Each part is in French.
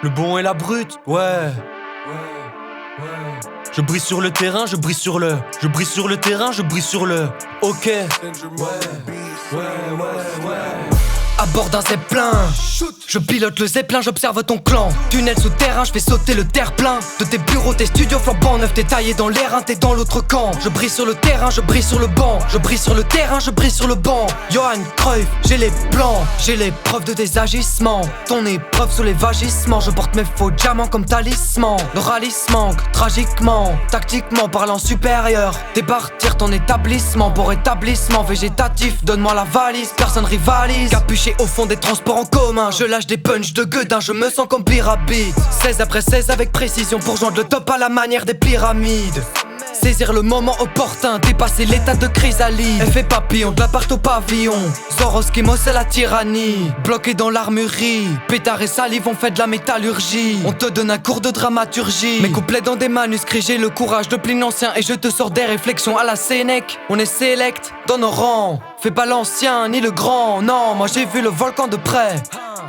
Le bon et la brute, ouais. Je brise sur le terrain, je brise sur le. Je brise sur le terrain, je brise sur le. Ok. Ouais. À bord d'un zeppelin, je pilote le zeppelin, j'observe ton clan. Tunnel souterrain, je fais sauter le terre-plein. De tes bureaux, tes studios flambant neuf, t'es taillé dans l'air, t'es dans l'autre camp. Je brise sur le terrain, je brise sur le banc. Je brise sur le terrain, je brise sur le banc. Johan Cruyff, j'ai les plans, j'ai les preuves de tes agissements. Ton épreuve sous les vagissements, je porte mes faux diamants comme talisman. Le ralice manque, tragiquement, tactiquement parlant supérieur. Départir ton établissement pour établissement végétatif. Donne-moi la valise, personne rivalise. Capuché au fond des transports en commun, je lâche des punchs de gueudin, je me sens comme Pyramide. 16 après 16 avec précision pour joindre le top à la manière des pyramides. Saisir le moment opportun, dépasser l'état de chrysalide. Effet papillon, de l'appart au pavillon. Zoroskimo c'est la tyrannie. Bloqué dans l'armurerie, pétard et salive on fait de la métallurgie. On te donne un cours de dramaturgie. Mes couplets dans des manuscrits, j'ai le courage de Pline l'Ancien. Et je te sors des réflexions à la Sénèque. On est select dans nos rangs. Fais pas l'ancien ni le grand, non, moi j'ai vu le volcan de près.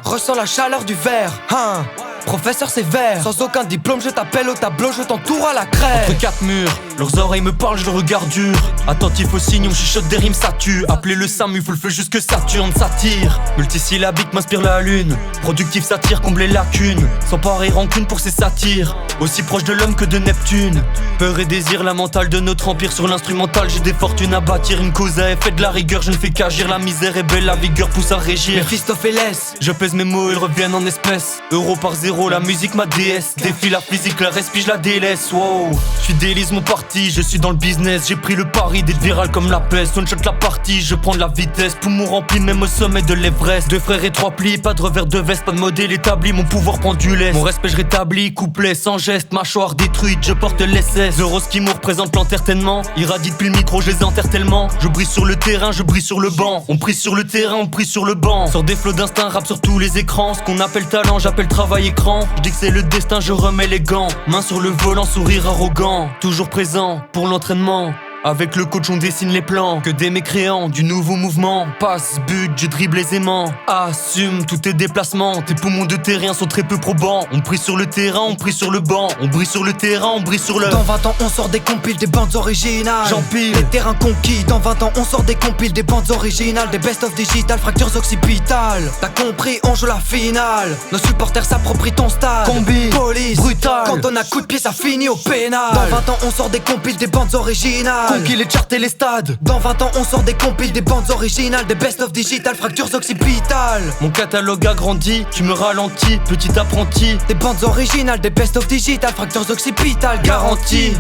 Ressens la chaleur du verre, hein. Professeur sévère, sans aucun diplôme, je t'appelle au tableau, je t'entoure à la craie. Entre quatre murs, leurs oreilles me parlent, je le regarde dur. Attentif aux signes, on chuchote des rimes, ça tue. Appelez le Samu, faut le feu jusque Saturne, s'attire. Multisyllabique m'inspire la lune. Productif satire, comble les lacunes. Sans pareille rancune pour ses satires. Aussi proche de l'homme que de Neptune. Peur et désir, la mentale de notre empire. Sur l'instrumental, j'ai des fortunes à bâtir. Une cause à effet de la rigueur, je ne fais qu'agir. La misère est belle, la vigueur pousse à régir. Méphistophélès, je pèse mes mots, ils reviennent en espèces. Euro par zéro, la musique ma déesse. Défie la physique, la respi, je la délaisse. Wow, je fidélise mon parti, je suis dans le business. J'ai pris le pari d'être viral comme la peste. One shot la partie, je prends de la vitesse. Poumon rempli, même au sommet de l'Everest. Deux frères et trois plis, pas de revers de veste, pas de modèle établi. Mon pouvoir pendulé, mon respect je rétablis. Couplet sans geste, mâchoire détruite, je porte l'SS. Zoroskimo représente l'entertainment. Irradie depuis le micro, je les enterre tellement. Je brise sur le terrain, je brise sur le banc. On prise sur le terrain, on prise sur le banc. Sors des flots d'instinct, rap sur tous les écrans. Ce qu'on appelle talent, j'appelle travail écran. Je dis que c'est le destin, je remets les gants. Main sur le volant, sourire arrogant. Toujours présent pour l'entraînement. Avec le coach on dessine les plans. Que des mécréants, du nouveau mouvement. Passe, but, je dribble aisément. Assume tous tes déplacements. Tes poumons de terrain sont très peu probants. On prie sur le terrain, on prie sur le banc. On brille sur le terrain, on brille sur le... Dans 20 ans on sort des compiles, des bandes originales. J'empile les terrains conquis. Dans 20 ans on sort des compiles, des bandes originales. Des best-of digital, fractures occipitales. T'as compris, on joue la finale. Nos supporters s'approprient ton stade. Combi, police, brutal. Quand on a coup de pied ça finit au pénal. Dans 20 ans on sort des compiles, des bandes originales. Conquis les charts et les stades. Dans 20 ans on sort des compiles, des bandes originales. Des best-of digital, fractures occipitales. Mon catalogue a grandi, tu me ralentis, petit apprenti. Des bandes originales, des best-of digital, fractures occipitales, garantie.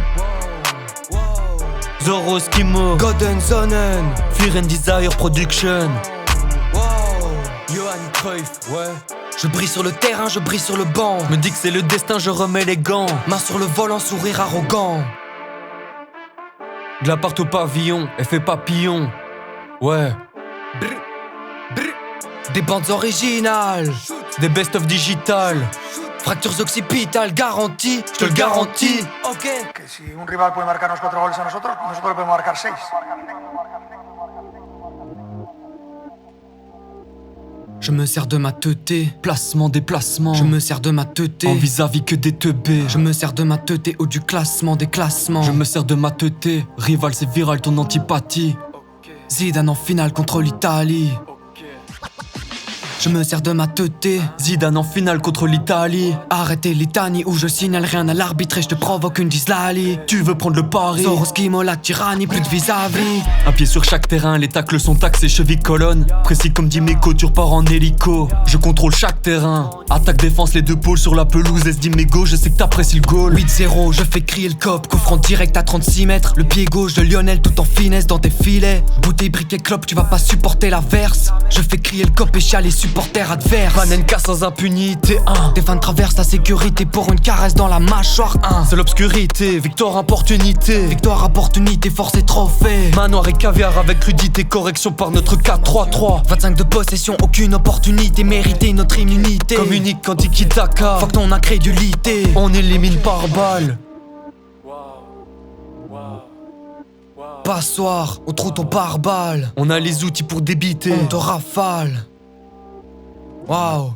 Zoroskimo, Golden Zonen, Fear and Desire Production. Johan Cruyff, ouais. Je brille sur le terrain, je brille sur le banc. Me dis que c'est le destin, je remets les gants. Main sur le volant, sourire arrogant. De l'appart au pavillon, effet papillon. Ouais. Des bandes originales, des best-of digital. Fractures occipitales, garantie, je te le garantis. Ok. Que si un rival puede marcarnos 4 goles a nosotros, nosotros le podemos marcar 6. Je me sers de ma teuté, placement, déplacement. Je me sers de ma teuté, en vis-à-vis que des teubés. Je me sers de ma teuté ou du classement des classements. Je me sers de ma teuté, rival c'est viral ton antipathie. Zidane en finale contre l'Italie. Je me sers de ma teuté, Zidane en finale contre l'Italie. Arrêtez litanie où je signale rien à l'arbitre et je te provoque une dislali. Tu veux prendre le pari, Zoroskimo la tyrannie, plus de vis-à-vis. Un pied sur chaque terrain, les tacles sont taxés, cheville colonne. Précis comme dit Meko, tu repars en hélico. Je contrôle chaque terrain, attaque défense les deux pôles sur la pelouse. S dit Mego, je sais que t'apprécies le goal. 8-0, je fais crier le cop, coup franc direct à 36 mètres. Le pied gauche de Lionel tout en finesse dans tes filets. Bouteille, briquet, clope, tu vas pas supporter l'averse. Je fais crier le cop et chialer supporters adverses. Panenka sans impunité, Des fans traversent la sécurité pour une caresse dans la mâchoire, C'est l'obscurité, victoire opportunité. Victoire opportunité, force et trophée. Manoir et caviar avec crudité, correction par notre 4-3-3. 25 de possession, aucune opportunité, mériter notre immunité. Communique quand tiki-taka, fuck ton incrédulité. on élimine par balle. Passoire, on trouve ton pare-balles. On a les outils pour débiter. On te rafale. Waouh.